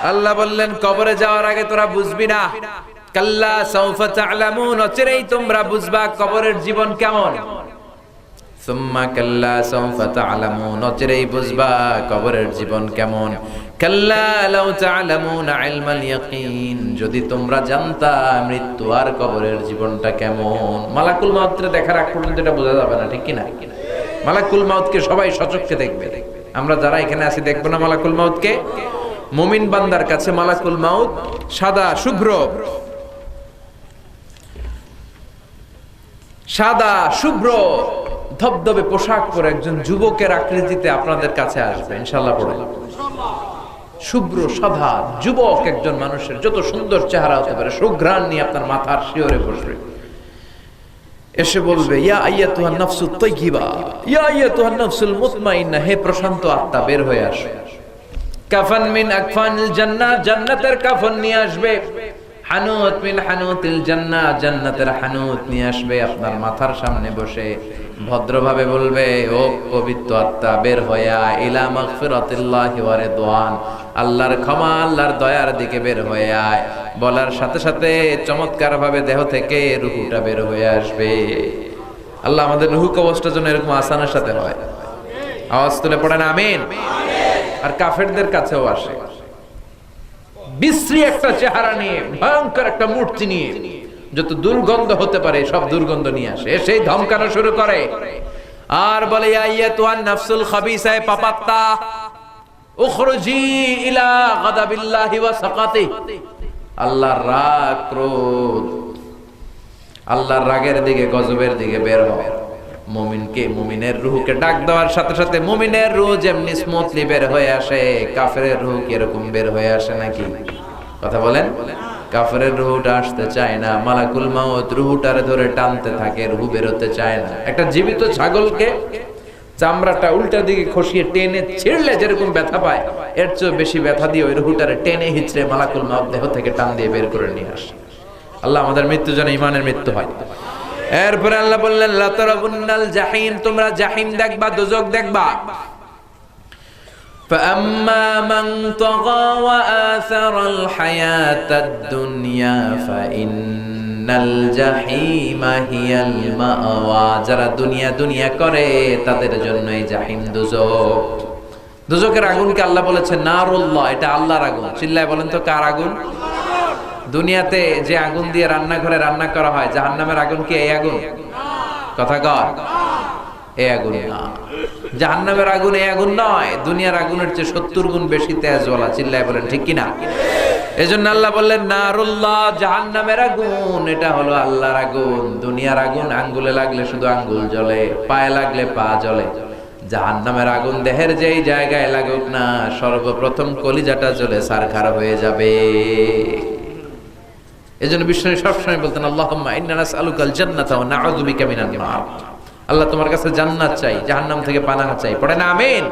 আল্লাহ বললেন কবরে যাওয়ার আগে তোরা বুঝবি না, কাল্লা সাউফা তা'লামুন, অচিরেই তোমরা বুঝবা কবরের জীবন কেমন। সুম্মা কাল্লা সাউফা তা'লামুন, অচিরেই বুঝবা কবরের জীবন কেমন। কাল্লা লাউ তা'লামুনা ইলমাল ইয়াকিন, যদি তোমরা জানতা মৃত্যু আর কবরের জীবনটা কেমন। মালাকুল মাউতকে দেখার আগ পর্যন্ত এটা বোঝা যাবে না, ঠিক কি না? মালাকুল মাউতকে সবাই সচক্ষে দেখবে, আমরা যারা এখানে আছি দেখবো না মালাকুল মাউতকে। মুমিন বান্দার কাছে মালাকুল মাউত সাদা শুভ্র ধবধবে পোশাক পরে একজন যুবকের আকৃতিতে আপনাদের কাছে আসবে ইনশাআল্লাহ। পড়ে শুভ্র সাদা যুবক একজন মানুষের যত সুন্দর চেহারা হতে পারে, সুঘ্রাণ নিয়ে আপনার মাথার শিওরে বসবে, এসে বলবে ইয়া আইয়াতুহান নাফসুত তাইয়্যিবা, ইয়া আইয়াতুহান নাফসুল মুতমাইন্না, হে প্রশান্ত আত্মা বের হয়ে আসো। কাফান মিন আকফানিল জান্নাহ, জান্নাতের কাফন নিয়ে আসবে। হানুত মিন হানুতিল জান্নাহ, জান্নাতের হানুত নিয়ে আসবে। আপনার মাথার সামনে বসে ভদ্রভাবে বলবে ও পবিত্র আত্মা বের হয়ে আয়, ইলা মাগফিরাতিল্লাহি ওয়া রিদওয়ান, আল্লাহর ক্ষমা আল্লাহর দয়ার দিকে বের হয়ে আয়। বলার সাথে সাথে চমৎকার ভাবে দেহ থেকে রূহটা বের হয়ে আসবে। আল্লাহ আমাদের রূহ কবজটা যেন এরকম আসানের সাথে হয়। আওয়াজ তুলে পড়েন আমিন। আর কাফেরদের কাছেও আসে বিশ্রী একটা চেহারা নিয়ে, ভয়ঙ্কর একটা মূর্তি নিয়ে, যত দুর্গন্ধ হতে পারে সব দুর্গন্ধ নিয়ে আসে, এসেই ধমকানো শুরু করে আর বলে ইয়া আইয়াতুহান নাফসুল খাবিসা, পাপাত্তা উখরুজি ইলা গাদাবিল্লাহি ওয়া সাকাতি, আল্লাহর রাগ ক্রোধ, আল্লাহর রাগের দিকে গজবের দিকে বের হও। মুমিনকে, মুমিনের রূহকে ডাক দেওয়ার সাথে সাথে মুমিনের রূহ যেমনি স্মুথলি বের হয়ে আসে, কাফেরের রূহ কি এরকম বের হয়ে আসে নাকি? কথা বলেন। কাফেরের রূহটা আসতে চায় না, মালাকুল মাউত রূহটারে ধরে টানতে থাকে, রূহ বেরোতে চায় না। একটা জীবিত ছাগলকে চামড়াটা উল্টা দিকে খসিয়ে টেনে ছিঁড়লে যেরকম ব্যথা পায়, এর চেয়ে বেশি ব্যথা দিয়ে ওই রূহটারে টেনে হিচড়ে মালাকুল মাউত দেহ থেকে টান দিয়ে বের করে নিয়ে আসে। আল্লাহ আমাদের মৃত্যু যেন ঈমানের মৃত্যু হয়। এরপরে আল্লাহ বললেন লা তারাবুন্নাল জাহিম, তোমরা জাহিম দেখবা, দোজখ দেখবা। ফাআম্মা মান তাগা ওয়া আসারাল হায়াতাদ দুনিয়া ফাইন্নাল জাহিমা হিয়াল মাওয়া, যারা দুনিয়া করে তাদের জন্যই জাহিম দোজখ। দোজখের আগুনকে আল্লাহ বলেছেন নারুল্লাহ, এটা আল্লাহর আগুন। চিল্লায় বলেন তো কার আগুন? দুনিয়াতে যে আগুন দিয়ে রান্নাঘরে রান্না করা হয়, জাহান্নামের আগুন কি এই আগুন? কথা কর, এই আগুন না। জাহান্নামের আগুন এই আগুন নয়, দুনিয়ার আগুনের চেয়ে 70 গুণ বেশি তেজওয়ালা। চিল্লায় বলেন ঠিক কিনা? এজন্য আল্লাহ বললেন নারুল্লাহ, জাহান্নামের আগুন এটা হলো আল্লাহর আগুন। দুনিয়ার আগুন আঙ্গুলে লাগলে শুধু আঙ্গুল জ্বলে, পায়ে লাগলে পা জ্বলে। জাহান্নামের আগুন দেহের যেই জায়গায় লাগুক না, সর্বপ্রথম কলিজাটা জ্বলে ছারখার হয়ে যাবে। এজন্য বিশ্বনবী সবসময় বলতেন আল্লাহুম্মা ইন্না নাসআলুকাল জান্নাতা ওয়া নাউযু বিকা মিনান নার, আল্লাহ তোমার কাছে জান্নাত চাই, জাহান্নাম থেকে পানাহ চাই। পড়েন আমিন।